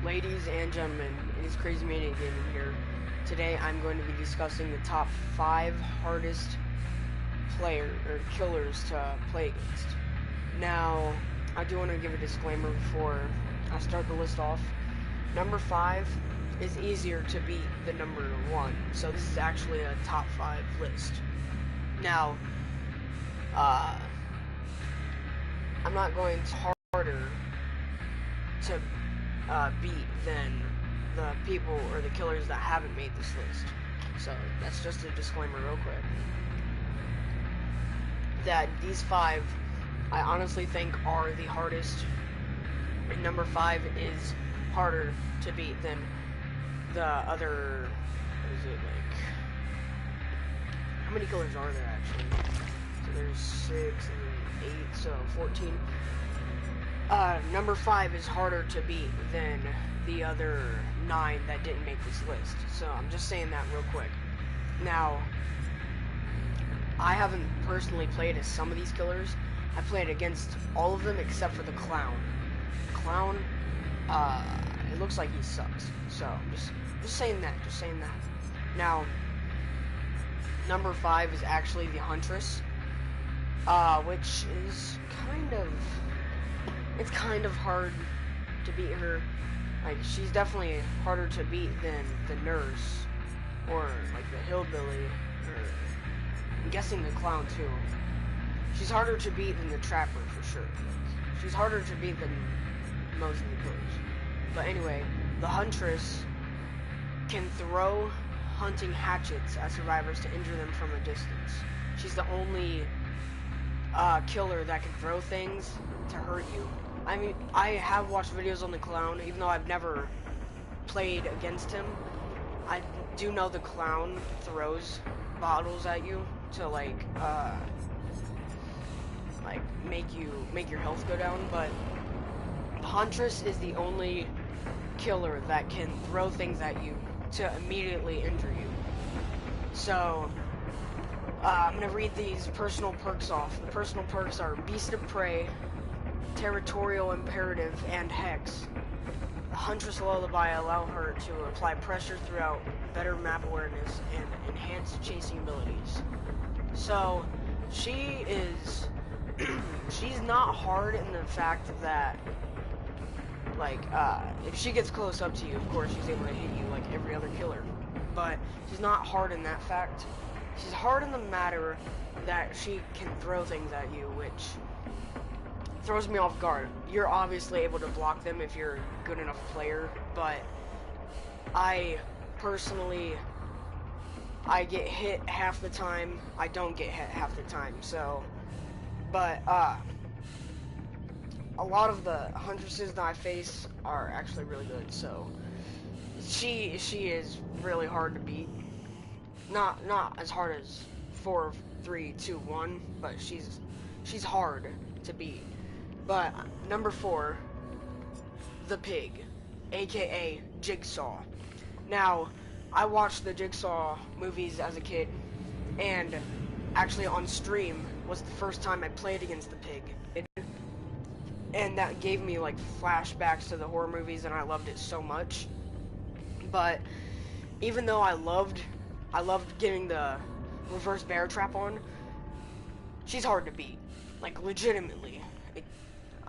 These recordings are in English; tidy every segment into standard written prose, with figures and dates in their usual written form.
Ladies and gentlemen, it is Crazy Mania Gaming here. Today I'm going to be discussing the top 5 hardest killers to play against. Now, I do want to give a disclaimer before I start the list off. Number 5 is easier to beat than number 1, so this is actually a top 5 list. Now, I'm not going to harder to beat than the people or the killers that haven't made this list. So that's just a disclaimer real quick. That these 5 I honestly think are the hardest, and number 5 is harder to beat than the other, what is it, like, how many killers are there actually? So there's 6 and 8, so 14. Number 5 is harder to beat than the other 9 that didn't make this list. So I'm just saying that real quick. Now, I haven't personally played as some of these killers. I played against all of them except for the clown. The clown, it looks like he sucks. So just saying that. Now, number 5 is actually the Huntress, which is it's kind of hard to beat her. Like, she's definitely harder to beat than the nurse, or like the hillbilly, or I'm guessing the clown too. She's harder to beat than the trapper for sure. Like, she's harder to beat than most of the killers. But anyway, the Huntress can throw hunting hatchets at survivors to injure them from a distance. She's the only killer that can throw things to hurt you. I mean, I have watched videos on the clown, even though I've never played against him. I do know the clown throws bottles at you to like make your health go down, but the Huntress is the only killer that can throw things at you to immediately injure you. So I'm gonna read these personal perks off. The personal perks are Beast of Prey, Territorial Imperative, and Hex. The Huntress Lullaby allow her to apply pressure throughout, better map awareness, and enhanced chasing abilities. So she is she's not hard in the fact that, like, if she gets close up to you, of course she's able to hit you like every other killer, but she's not hard in that fact. She's hard in the matter that she can throw things at you, which throws me off guard. You're obviously able to block them if you're a good enough player, but I personally, I get hit half the time, I don't get hit half the time, so, but, a lot of the Huntresses that I face are actually really good, so, she is really hard to beat. Not as hard as 4, 3, 2, 1, but she's hard to beat. But number 4, the Pig, aka Jigsaw. Now, I watched the Jigsaw movies as a kid, and actually on stream was the first time I played against the Pig. And that gave me like flashbacks to the horror movies, and I loved it so much. But even though I loved getting the reverse bear trap on, she's hard to beat, like legitimately.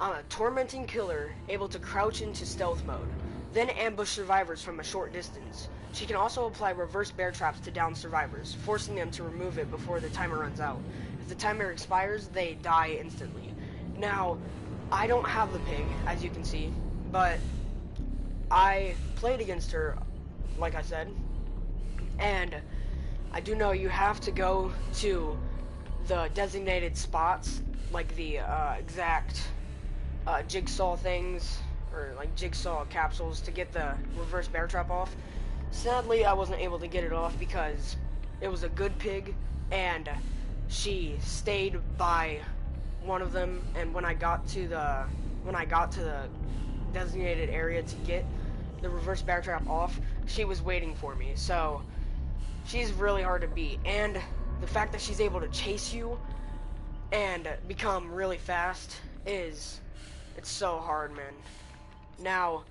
A tormenting killer able to crouch into stealth mode, then ambush survivors from a short distance. She can also apply reverse bear traps to down survivors, forcing them to remove it before the timer runs out. If the timer expires, they die instantly. Now, I don't have the Pig, as you can see, but I played against her, like I said, and I do know you have to go to the designated spots, like the exact Jigsaw things, or like Jigsaw capsules, to get the reverse bear trap off. Sadly, I wasn't able to get it off because it was a good Pig, and she stayed by one of them, and when I got to the designated area to get the reverse bear trap off, she was waiting for me. So she's really hard to beat, and the fact that she's able to chase you and become really fast it's so hard, man. Now,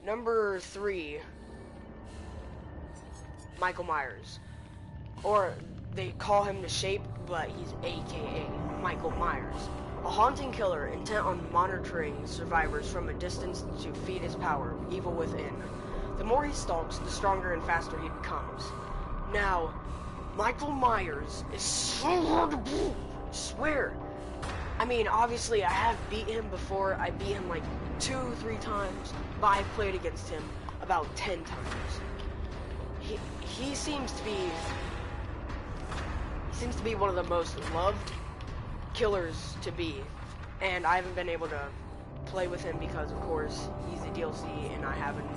Number 3, Michael Myers. Or they call him The Shape, but he's AKA Michael Myers. A haunting killer intent on monitoring survivors from a distance to feed his power, evil within. The more he stalks, the stronger and faster he becomes. Now, Michael Myers is so hard to beat. I swear. I mean, obviously, I have beat him before. I beat him like 2-3 times, but I've played against him about 10 times. He seems to be one of the most loved killers to be, and I haven't been able to play with him because, of course, he's a DLC, and I haven't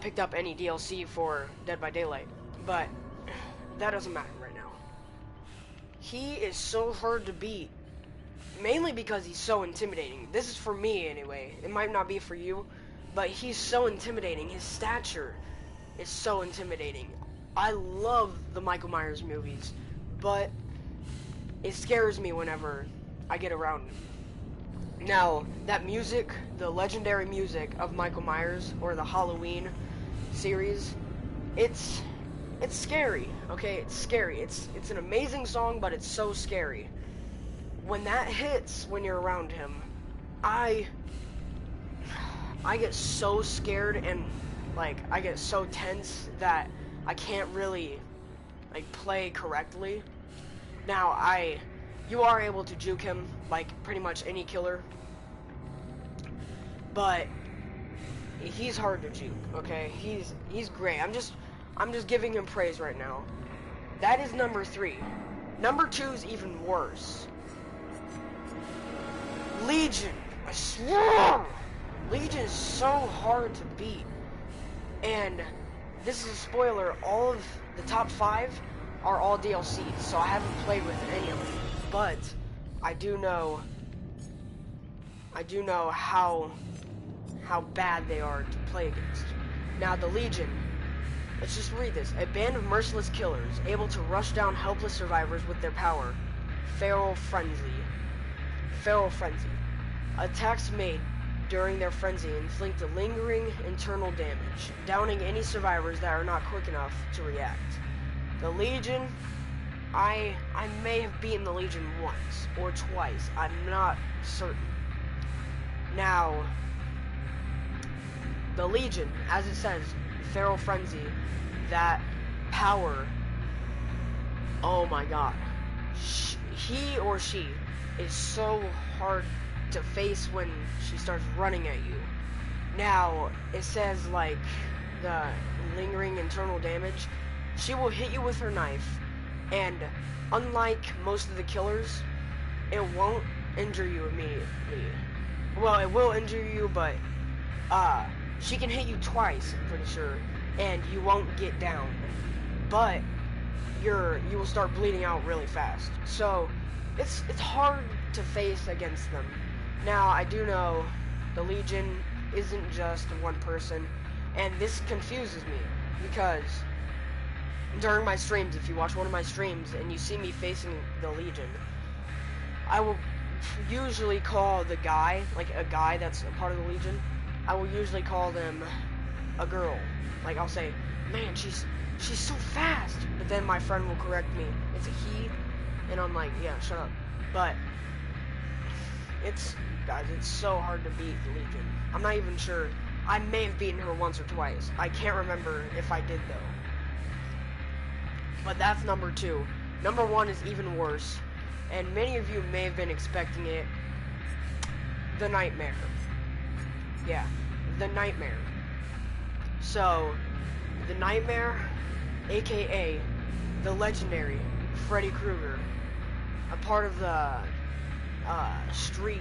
picked up any DLC for Dead by Daylight, but that doesn't matter right now. He is so hard to beat, mainly because he's so intimidating. This is for me anyway. It might not be for you, but he's so intimidating. His stature is so intimidating. I love the Michael Myers movies, but it scares me whenever I get around him. Now, that music, the legendary music of Michael Myers, or the Halloween series, it's scary, okay? It's scary. It's an amazing song, but it's so scary. When that hits, when you're around him, I get so scared and, like, I get so tense that I can't really, like, play correctly. Now, you are able to juke him, like pretty much any killer, but he's hard to juke, okay? He's great. I'm just giving him praise right now. That is number 3. Number 2 is even worse. Legion. I swear! Legion is so hard to beat. And this is a spoiler, all of the top 5 are all DLCs, so I haven't played with any of them. But I do know how bad they are to play against. Now, the Legion, let's just read this. A band of merciless killers able to rush down helpless survivors with their power. Feral frenzy. Attacks made during their frenzy inflict a lingering internal damage, downing any survivors that are not quick enough to react. The Legion, I may have beaten the Legion once or twice. I'm not certain. Now, the Legion, as it says, Feral Frenzy, that power, oh my god. He or she is so hard to face when she starts running at you. Now, it says, like, the lingering internal damage. She will hit you with her knife, and unlike most of the killers, it won't injure you immediately. Well, it will injure you, but she can hit you twice, I'm pretty sure, and you won't get down. But you will start bleeding out really fast. So it's hard to face against them. Now, I do know the Legion isn't just one person, and this confuses me because during my streams, if you watch one of my streams and you see me facing the Legion, I will usually call the guy, like a guy that's a part of the Legion, I will usually call them a girl. Like, I'll say, man, she's so fast. But then my friend will correct me, it's a he, and I'm like, yeah, shut up. But guys, it's so hard to beat the Legion. I'm not even sure. I may have beaten her once or twice. I can't remember if I did, though. But that's number 2. Number 1 is even worse, and many of you may have been expecting it. The Nightmare. Yeah, the Nightmare. So, the Nightmare, aka the legendary Freddy Krueger, a part of the Street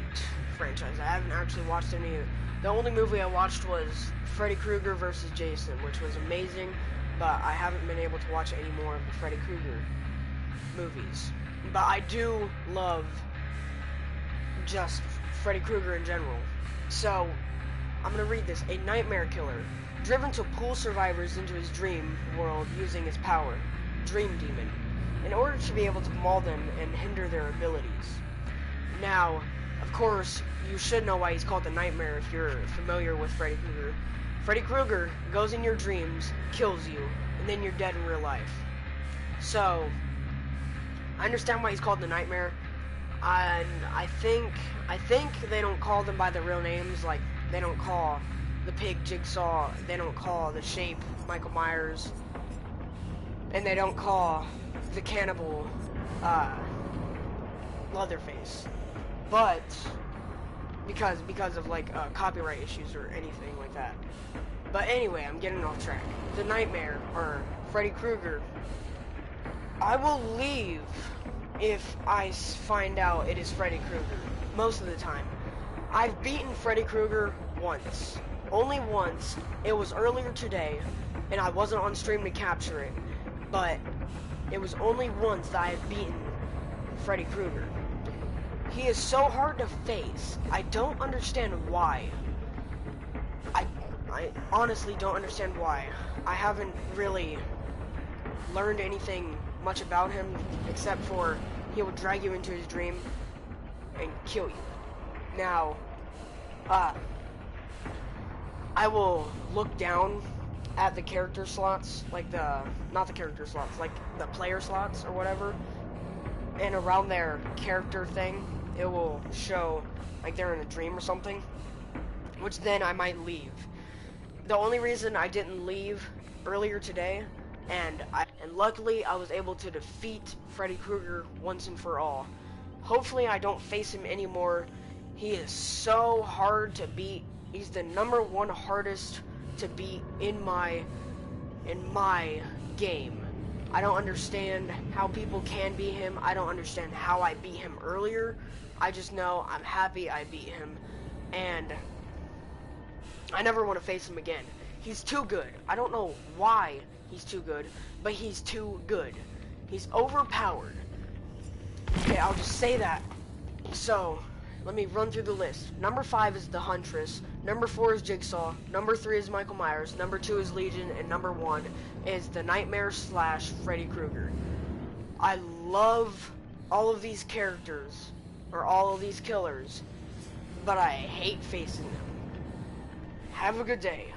franchise. I haven't actually watched any of it. The only movie I watched was Freddy Krueger versus Jason, which was amazing, but I haven't been able to watch any more of the Freddy Krueger movies. But I do love just Freddy Krueger in general. So, I'm gonna read this. A nightmare killer, driven to pull survivors into his dream world using his power, Dream Demon, in order to be able to maul them and hinder their abilities. Now, Of course, you should know why he's called the Nightmare if you're familiar with Freddy Krueger. Freddy Krueger goes in your dreams, kills you, and then you're dead in real life. So, I understand why he's called the Nightmare, and I think they don't call them by their real names. Like, they don't call the pig Jigsaw, they don't call the shape Michael Myers, and they don't call the cannibal Leatherface. But because of like copyright issues or anything like that. But anyway, I'm getting off track. The Nightmare, or Freddy Krueger, I will leave if I find out it is Freddy Krueger, most of the time. I've beaten Freddy Krueger once. Only once. It was earlier today, and I wasn't on stream to capture it. But it was only once that I have beaten Freddy Krueger. He is so hard to face. I don't understand why. I honestly don't understand why. I haven't really learned anything much about him, except for he will drag you into his dream and kill you. Now, I will look down at the character slots, like not the character slots, like the player slots or whatever, and around their character thing, it will show like they're in a dream or something, which then I might leave. The only reason I didn't leave earlier today, and luckily I was able to defeat Freddy Krueger once and for all. Hopefully I don't face him anymore. He is so hard to beat. He's the #1 hardest to beat in my game. I don't understand how people can beat him. I don't understand how I beat him earlier. I just know I'm happy I beat him, and I never want to face him again. He's too good. I don't know why he's too good, but he's too good. He's overpowered. Okay, I'll just say that. So, let me run through the list. Number 5 is the Huntress. Number 4 is Jigsaw. Number 3 is Michael Myers. Number 2 is Legion. And number 1 is the Nightmare / Freddy Krueger. I love all of these characters, or all of these killers, but I hate facing them. Have a good day.